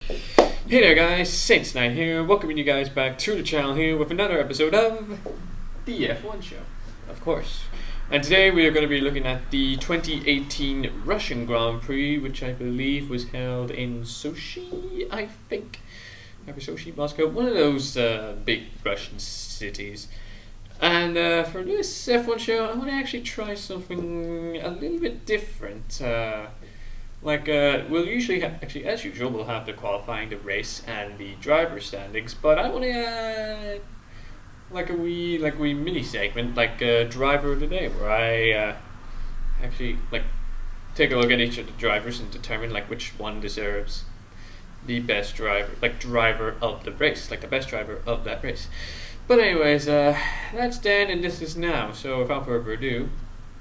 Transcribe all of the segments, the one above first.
Hey there guys, SaintsKnight here, welcoming you guys back to the channel here with another episode of the F1 show, of course. And today we are going to be looking at the 2018 Russian Grand Prix, which I believe was held in Sochi, I think. Maybe Sochi, Moscow, one of those big Russian cities. And for this F1 show, I want to actually try something a little bit different. We'll usually have, actually, as usual, we'll have the qualifying, the race, and the driver standings. But I want to add like a wee mini segment, like driver of the day, where I actually take a look at each of the drivers and determine which one deserves the best driver, driver of the race, the best driver of that race. But anyways, that's then and this is now. So without further ado,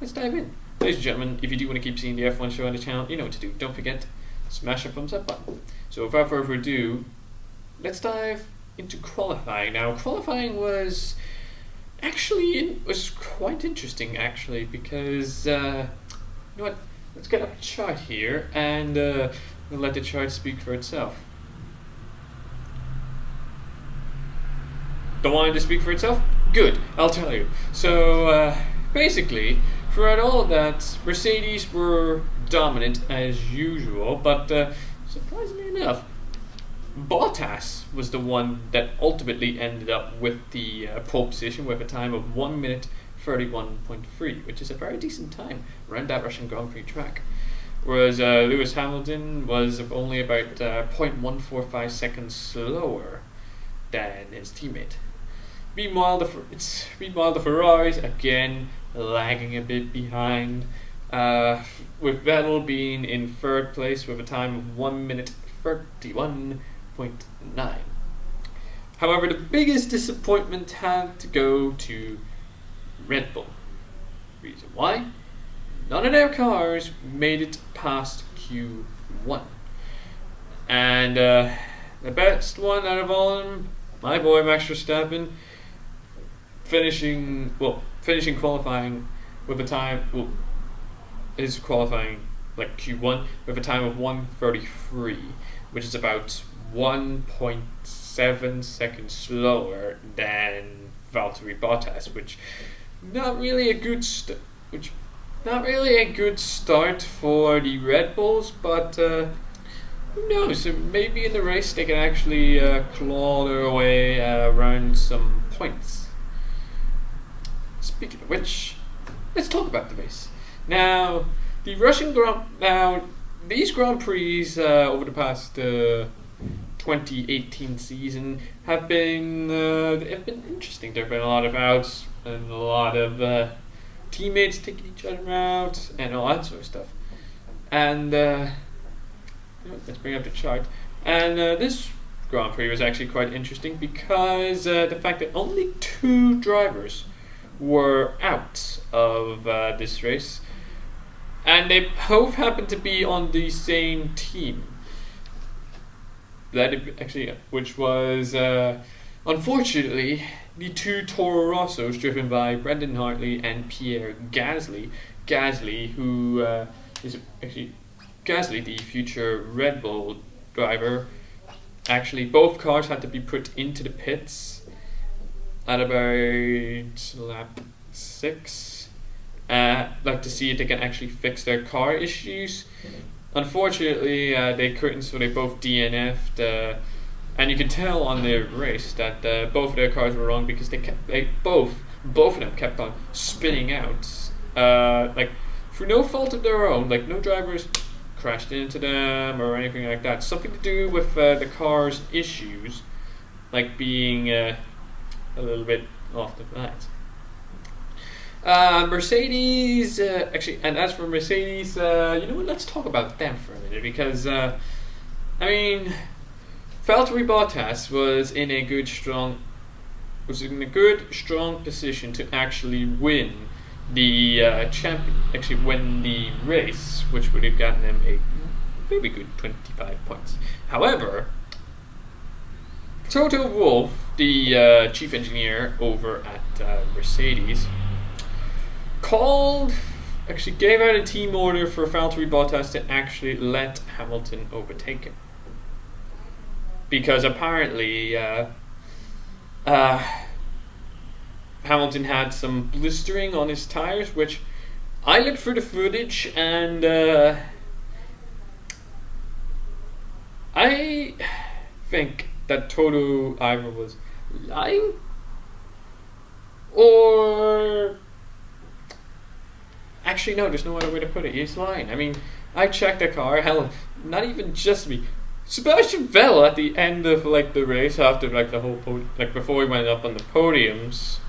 let's dive in. Ladies and gentlemen, if you do want to keep seeing the F1 show on the channel, you know what to do. Don't forget, smash the thumbs up button. So without further ado, let's dive into qualifying. Now, qualifying was quite interesting actually, because you know what? Let's get up a chart here and we'll let the chart speak for itself. Don't want it to speak for itself? Good, I'll tell you. So basically, throughout all of that, Mercedes were dominant as usual, but surprisingly enough, Bottas was the one that ultimately ended up with the pole position with a time of 1 minute 31.3, which is a very decent time around that Russian Grand Prix track. Whereas Lewis Hamilton was only about 0.145 seconds slower than his teammate. Meanwhile, the Ferraris, again, lagging a bit behind, with Vettel being in third place with a time of 1 minute 31.9. However, the biggest disappointment had to go to Red Bull. Reason why? None of their cars made it past Q1. And the best one out of all of them, my boy Max Verstappen, finishing qualifying with a time, is qualifying Q1 with a time of 1:33, which is about 1.7 seconds slower than Valtteri Bottas, which not really a good start for the Red Bulls, but who knows? Maybe in the race they can actually claw their way around some points. Speaking of which, let's talk about the race. Now, these Grand Prix over the past 2018 season have been interesting. There have been a lot of outs and a lot of teammates taking each other out and all that sort of stuff. And let's bring up the chart. And this Grand Prix was actually quite interesting because the fact that only 2 drivers were out of this race, and they both happened to be on the same team. Which was unfortunately the 2 Toro Rossos driven by Brendan Hartley and Pierre Gasly. Gasly, who is actually the future Red Bull driver. Actually, both cars had to be put into the pits at about lap 6, to see if they can actually fix their car issues. Unfortunately, they couldn't, so they both DNF'd, and you could tell on the race that both of their cars were wrong, because both of them kept on spinning out, through no fault of their own. No drivers crashed into them or anything like that. Something to do with the car's issues, being a little bit off the bat. Mercedes, and as for Mercedes, you know what? Let's talk about them for a minute, because Valtteri Bottas was in a good, strong position to actually win the win the race, which would have gotten him a very good 25 points. However, Toto Wolff, the chief engineer over at Mercedes, gave out a team order for Valtteri Bottas to actually let Hamilton overtake him. because apparently Hamilton had some blistering on his tires, which I looked through the footage and I think that Toto either was lying or actually no, there's no other way to put it. He's lying. I mean, I checked the car. Hell, not even just me. Sebastian Vettel at the end of like the race, after like the whole like before he went up on the podiums,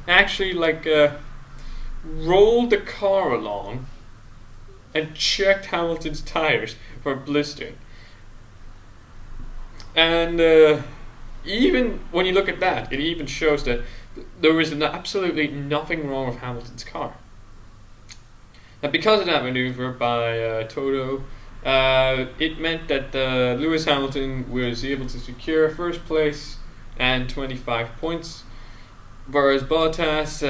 actually like rolled the car along and checked Hamilton's tires for blistering. And even when you look at that, it even shows that there was absolutely nothing wrong with Hamilton's car. And because of that maneuver by Toto, it meant that Lewis Hamilton was able to secure first place and 25 points, whereas Bottas,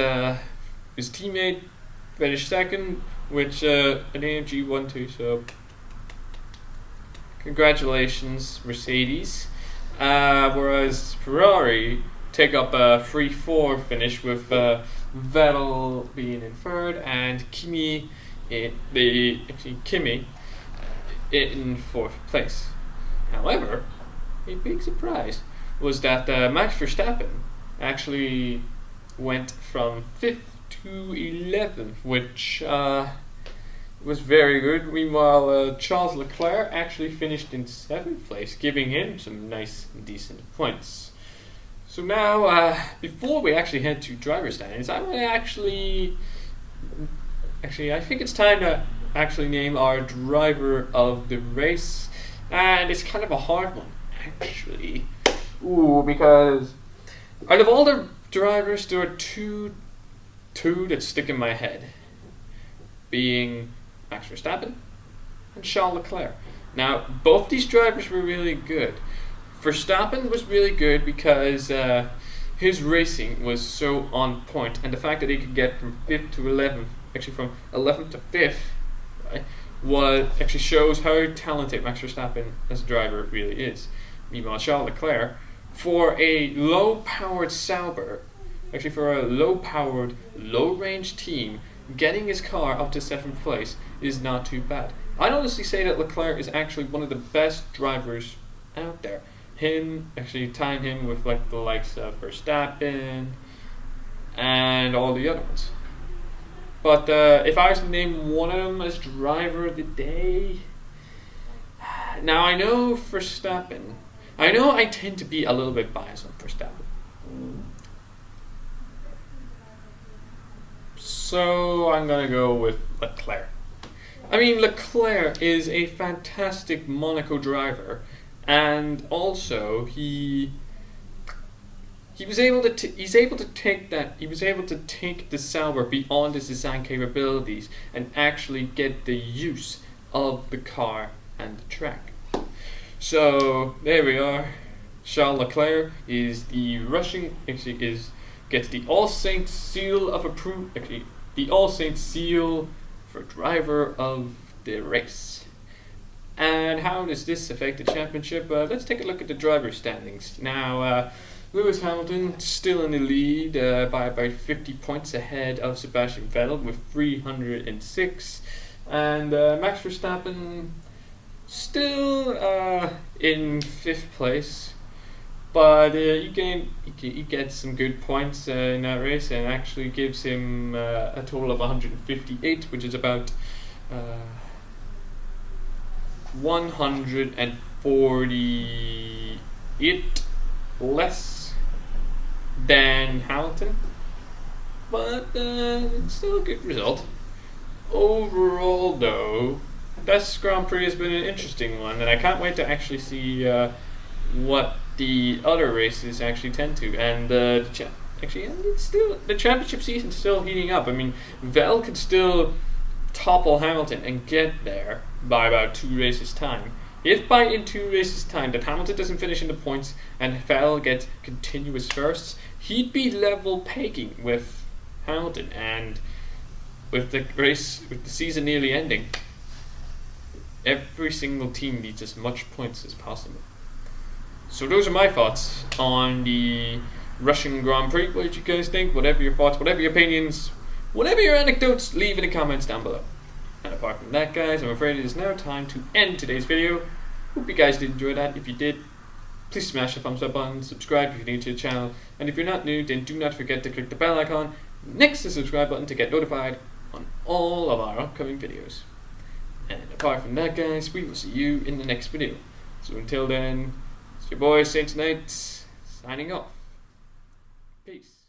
his teammate, finished second, which an AMG 1-2, so congratulations, Mercedes. Whereas Ferrari take up a 3-4 finish with Vettel being in third and Kimi in fourth place. However, a big surprise was that Max Verstappen actually went from 5th to 11th, which was very good. Meanwhile, Charles Leclerc actually finished in 7th place, giving him some nice, decent points. So now, before we actually head to driver standings, I want to actually, I think it's time to actually name our driver of the race, and it's kind of a hard one, actually. Because out of all the drivers, there are two that stick in my head, being Max Verstappen and Charles Leclerc. Now, both these drivers were really good. Verstappen was really good because his racing was so on point, and the fact that he could get from 5th to 11th, actually from 11th to 5th, right, actually shows how talented Max Verstappen as a driver really is. Meanwhile, Charles Leclerc, for a low-powered Sauber, actually for a low-powered, low-range team, getting his car up to 7th place is not too bad. I'd honestly say that Leclerc is actually one of the best drivers out there. Tying him with like the likes of Verstappen and all the other ones. But if I was to name one of them as driver of the day, now I know Verstappen. I know I tend to be a little bit biased on Verstappen. So I'm going to go with Leclerc. I mean, Leclerc is a fantastic Monaco driver, and also he was able to take the Sauber beyond his design capabilities and actually get the use of the car and the track. So there we are. Charles Leclerc is the gets the AllSaints seal of approval. Actually, the AllSaints seal for driver of the race. And how does this affect the championship? Let's take a look at the driver standings. Now, Lewis Hamilton still in the lead by about 50 points ahead of Sebastian Vettel with 306. And Max Verstappen still in 5th place. But he gets some good points in that race, and actually gives him a total of 158, which is about 148 less than Hamilton. But it's still a good result. Overall, though, this Grand Prix has been an interesting one, and I can't wait to actually see what the other races actually tend to, and it's still, the championship season's still heating up. I mean, Vettel could still topple Hamilton and get there by about 2 races time. If in 2 races time that Hamilton doesn't finish in the points and Vettel gets continuous firsts, he'd be level pegging with Hamilton, and with the season nearly ending, every single team needs as much points as possible. So those are my thoughts on the Russian Grand Prix. What did you guys think? Whatever your thoughts, whatever your opinions, whatever your anecdotes, leave in the comments down below. And apart from that, guys, I'm afraid it is now time to end today's video. Hope you guys did enjoy that. If you did, please smash the thumbs up button, subscribe if you're new to the channel, and if you're not new, then do not forget to click the bell icon next to the subscribe button to get notified on all of our upcoming videos. And apart from that, guys, we will see you in the next video. So until then, it's your boy SaintsKnight signing off. Peace.